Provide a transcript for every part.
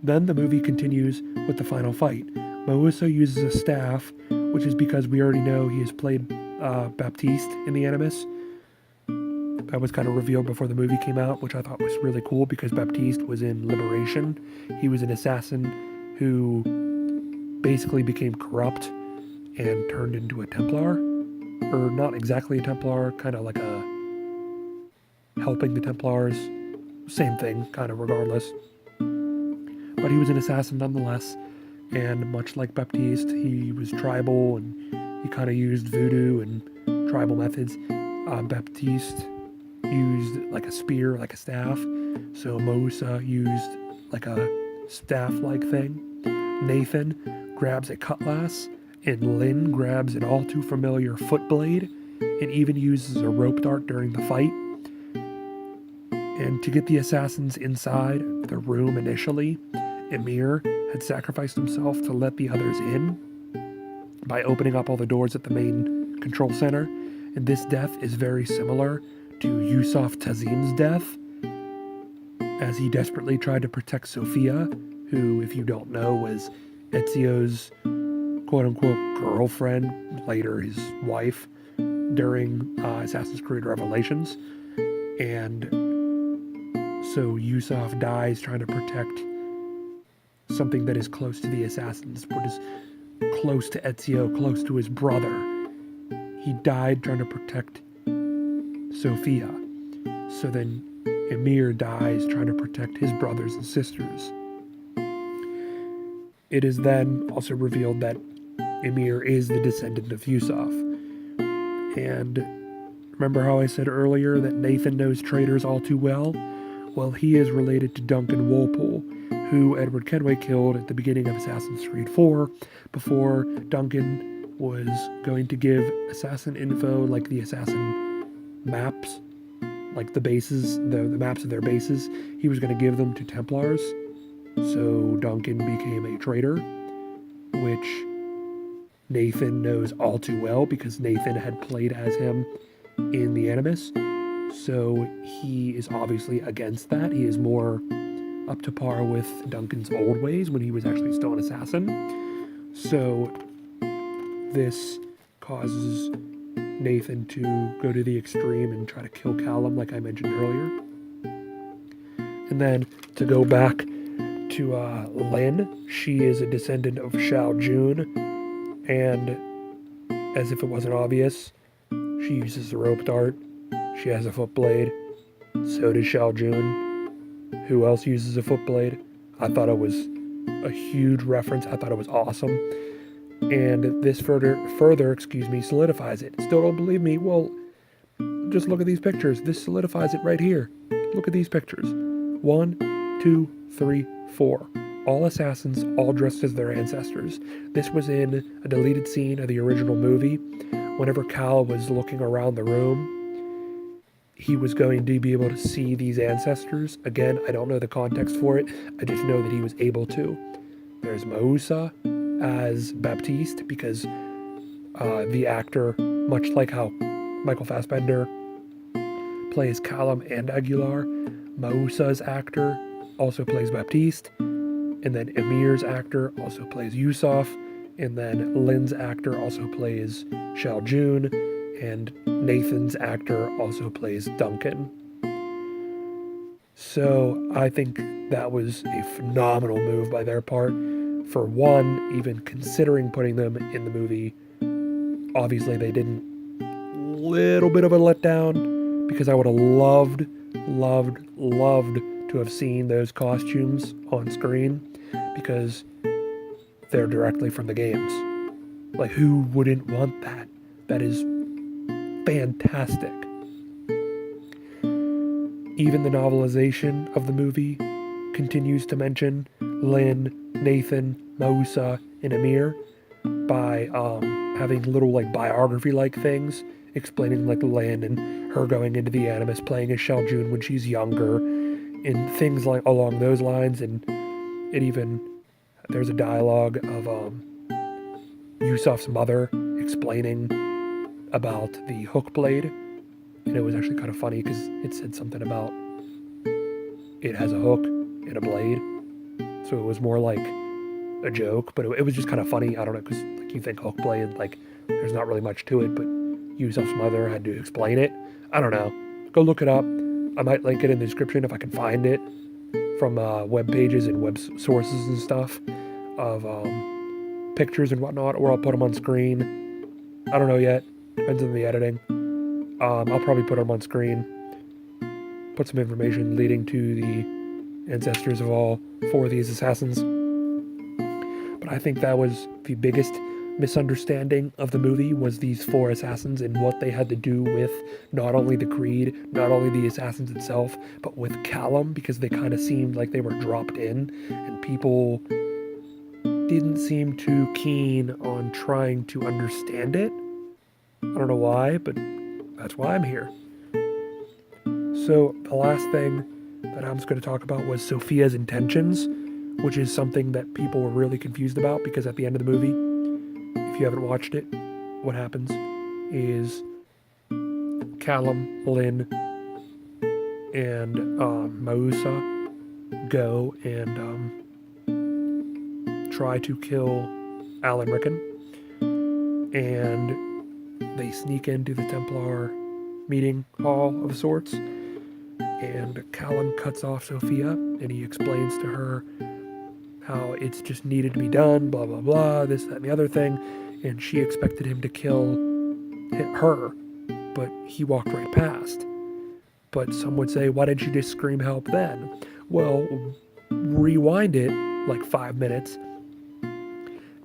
Then the movie continues with the final fight. Mausa uses a staff, which is because we already know he has played Baptiste in the Animus. That was kind of revealed before the movie came out, which I thought was really cool because Baptiste was in Liberation. He was an assassin who basically became corrupt and turned into a Templar. Or not exactly a Templar, kind of like a helping the Templars. Same thing, kind of regardless. But he was an assassin nonetheless, and much like Baptiste, he was tribal and he kind of used voodoo and tribal methods. Baptiste used like a spear, like a staff, so Mausa used like a staff-like thing. Nathan grabs a cutlass, and Lin grabs an all too familiar foot blade, and even uses a rope dart during the fight. And to get the assassins inside the room initially, Emir had sacrificed himself to let the others in by opening up all the doors at the main control center. And this death is very similar to Yusuf Tazim's death, as he desperately tried to protect Sophia, who, if you don't know, was Ezio's quote-unquote girlfriend, later his wife, during Assassin's Creed Revelations. And so Yusuf dies trying to protect something that is close to the assassins, what is close to Ezio, close to his brother. He died trying to protect Sophia. So then Emir dies trying to protect his brothers and sisters. It is then also revealed that Emir is the descendant of Yusuf. And remember how I said earlier that Nathan knows traitors all too well? Well, he is related to Duncan Walpole, who Edward Kenway killed at the beginning of Assassin's Creed 4, before Duncan was going to give assassin info, like the assassin maps, like the bases, the maps of their bases. He was going to give them to Templars. So Duncan became a traitor, which Nathan knows all too well because Nathan had played as him in the Animus. So he is obviously against that. He is more up to par with Duncan's old ways when he was actually still an assassin. So this causes Nathan to go to the extreme and try to kill Callum, like I mentioned earlier. And then to go back to Lin, she is a descendant of Shao Jun, and as if it wasn't obvious, she uses a rope dart. She has a foot blade. So does Shao Jun. Who else uses a foot blade? I thought it was a huge reference. I thought it was awesome. And this further solidifies it. Still don't believe me? Well, just look at these pictures. This solidifies it right here. Look at these pictures. 1, 2, 3, 4. All assassins, all dressed as their ancestors. This was in a deleted scene of the original movie. Whenever Cal was looking around the room, he was going to be able to see these ancestors. Again, I don't know the context for it. I just know that he was able to. There's Mausa as Baptiste, because the actor, much like how Michael Fassbender plays Callum and Aguilar, Mausa's actor also plays Baptiste, and then Emir's actor also plays Yusuf, and then Lin's actor also plays Shao Jun, and Nathan's actor also plays Duncan. So I think that was a phenomenal move by their part. For one, even considering putting them in the movie, obviously they didn't. Little bit of a letdown, because I would have loved to have seen those costumes on screen, because they're directly from the games. Like, who wouldn't want that? That is fantastic. Even the novelization of the movie continues to mention Lin, Nathan, Mausa, and Emir by having little like biography-like things explaining like Lin and her going into the Animus, playing as Shao Jun when she's younger, and things like along those lines. And it even, there's a dialogue of Yusuf's mother explaining about the hook blade, and it was actually kind of funny because it said something about it has a hook and a blade. So it was more like a joke, but it was just kind of funny. I don't know, because like you think Hulkblade, and like there's not really much to it, but Yusuf's mother had to explain it. I don't know. Go look it up. I might link it in the description if I can find it from web pages and web sources and stuff of pictures and whatnot, or I'll put them on screen. I don't know yet. Depends on the editing. I'll probably put them on screen. Put some information leading to the ancestors of all four of these assassins. But I think that was the biggest misunderstanding of the movie, was these four assassins and what they had to do with not only the Creed, not only the assassins itself, but with Callum, because they kind of seemed like they were dropped in, and people didn't seem too keen on trying to understand it. I don't know why, but that's why I'm here. So the last thing that I'm just going to talk about was Sophia's intentions, which is something that people were really confused about, because at the end of the movie, if you haven't watched it, what happens is Callum, Lynn, and Mausa go and try to kill Alan Rickon, and they sneak into the Templar meeting hall of sorts, and Callum cuts off Sophia, and he explains to her how it's just needed to be done, blah, blah, blah, this, that, and the other thing, and she expected him to kill her, but he walked right past. But some would say, why didn't she just scream help then? Well, rewind it like 5 minutes,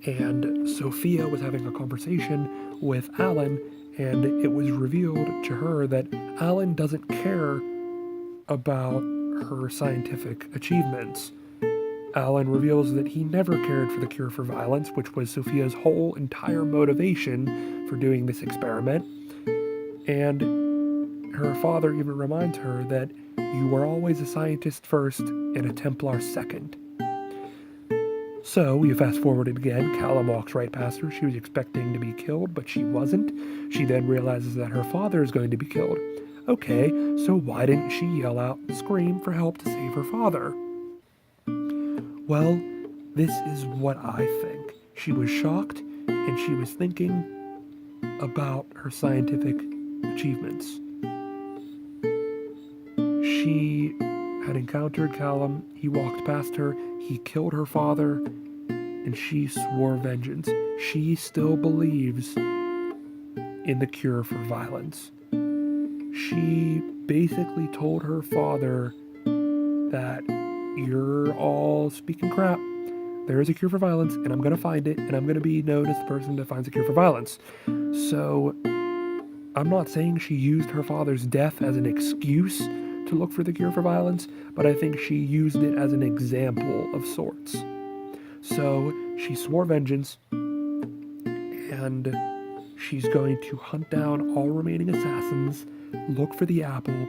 and Sophia was having a conversation with Alan, and it was revealed to her that Alan doesn't care about her scientific achievements. Alan reveals that he never cared for the cure for violence, which was Sophia's whole entire motivation for doing this experiment. And her father even reminds her that you were always a scientist first and a Templar second. So, you fast forwarded again, Callum walks right past her. She was expecting to be killed, but she wasn't. She then realizes that her father is going to be killed. Okay, so why didn't she yell out and scream for help to save her father? Well, this is what I think. She was shocked, and she was thinking about her scientific achievements. She had encountered Callum, he walked past her, he killed her father, and she swore vengeance. She still believes in the cure for violence. She basically told her father that you're all speaking crap. There is a cure for violence, and I'm going to find it, and I'm going to be known as the person that finds a cure for violence. So, I'm not saying she used her father's death as an excuse to look for the cure for violence, but I think she used it as an example of sorts. So, she swore vengeance, and she's going to hunt down all remaining assassins, look for the apple,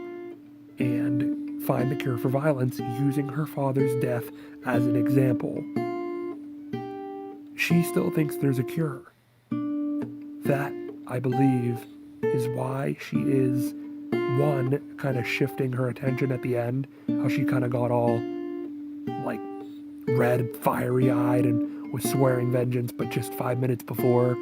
and find the cure for violence using her father's death as an example. She still thinks there's a cure. That, I believe, is why she is, one, kind of shifting her attention at the end, how she kind of got all, like, red, fiery-eyed and was swearing vengeance, but just 5 minutes before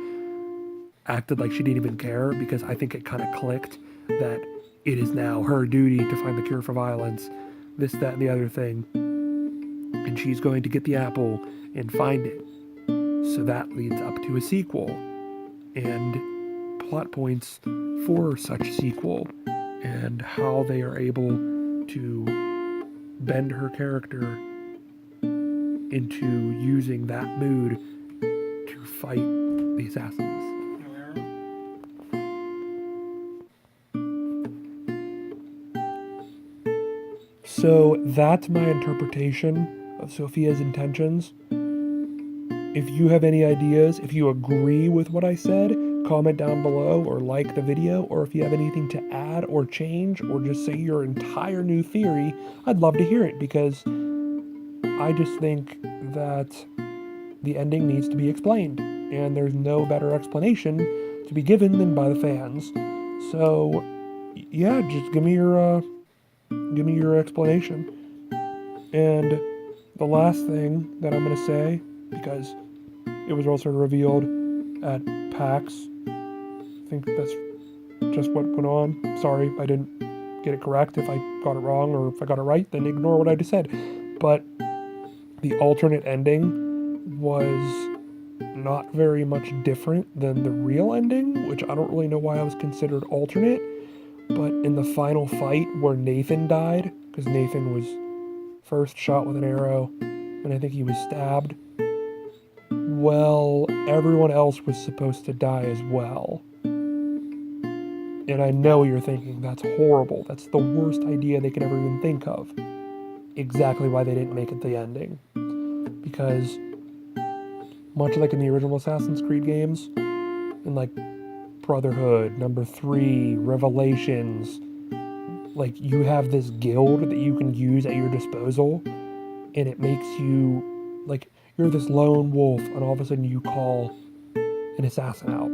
acted like she didn't even care, because I think it kind of clicked that it is now her duty to find the cure for violence, this, that, and the other thing, and she's going to get the apple and find it. So that leads up to a sequel, and plot points for such sequel, and how they are able to bend her character into using that mood to fight the assassins. So that's my interpretation of Sophia's intentions. If you have any ideas, if you agree with what I said, comment down below or like the video, or if you have anything to add or change or just say your entire new theory, I'd love to hear it, because I just think that the ending needs to be explained, and there's no better explanation to be given than by the fans. So yeah, just give me your explanation. And the last thing that I'm going to say, because it was also revealed at PAX, I think that's just what went on. Sorry, I didn't get it correct. If I got it wrong or if I got it right, then ignore what I just said. But the alternate ending was not very much different than the real ending, which I don't really know why I was considered alternate. But in the final fight where Nathan died, because Nathan was first shot with an arrow, and I think he was stabbed, well, everyone else was supposed to die as well. And I know you're thinking, that's horrible. That's the worst idea they could ever even think of. Exactly why they didn't make it the ending. Because, much like in the original Assassin's Creed games, in like Brotherhood, Number 3, Revelations, like you have this guild that you can use at your disposal, and it makes you, like, you're this lone wolf, and all of a sudden you call an assassin out.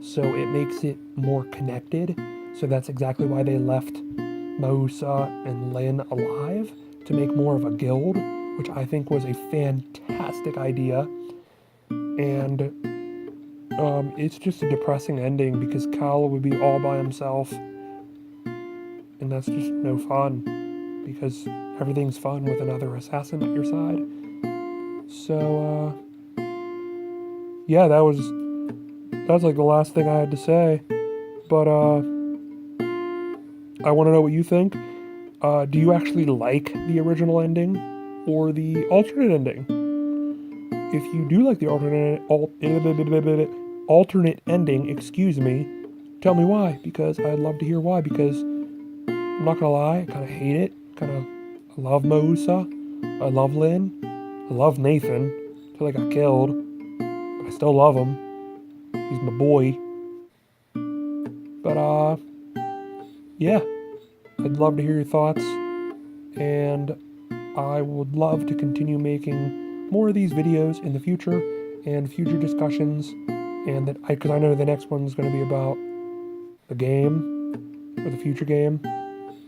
So it makes it more connected. So that's exactly why they left Mousa and Lyn alive, to make more of a guild, which I think was a fantastic idea. And it's just a depressing ending because Cal would be all by himself, and that's just no fun, because everything's fun with another assassin at your side. So yeah, that was like the last thing I had to say. But I want to know what you think. Do you actually like the original ending or the alternate ending? If you do like the alternate ending, excuse me, tell me why, because I'd love to hear why. Because I'm not gonna lie, I kind of hate it. I love Mousa, I love Lyn, I love Nathan till I got killed, but I still love him. He's my boy. But yeah, I'd love to hear your thoughts, and I would love to continue making more of these videos in the future and future discussions, and that because I know the next one's going to be about the game or the future game,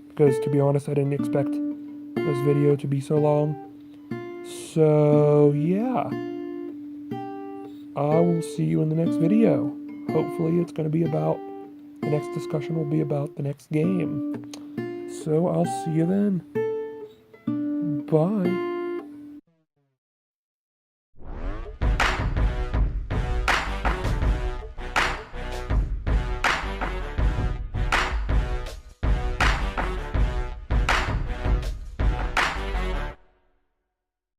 because to be honest, I didn't expect this video to be so long. So yeah, I will see you in the next video. Hopefully it's going to be about, the next discussion will be about the next game. So I'll see you then. Bye.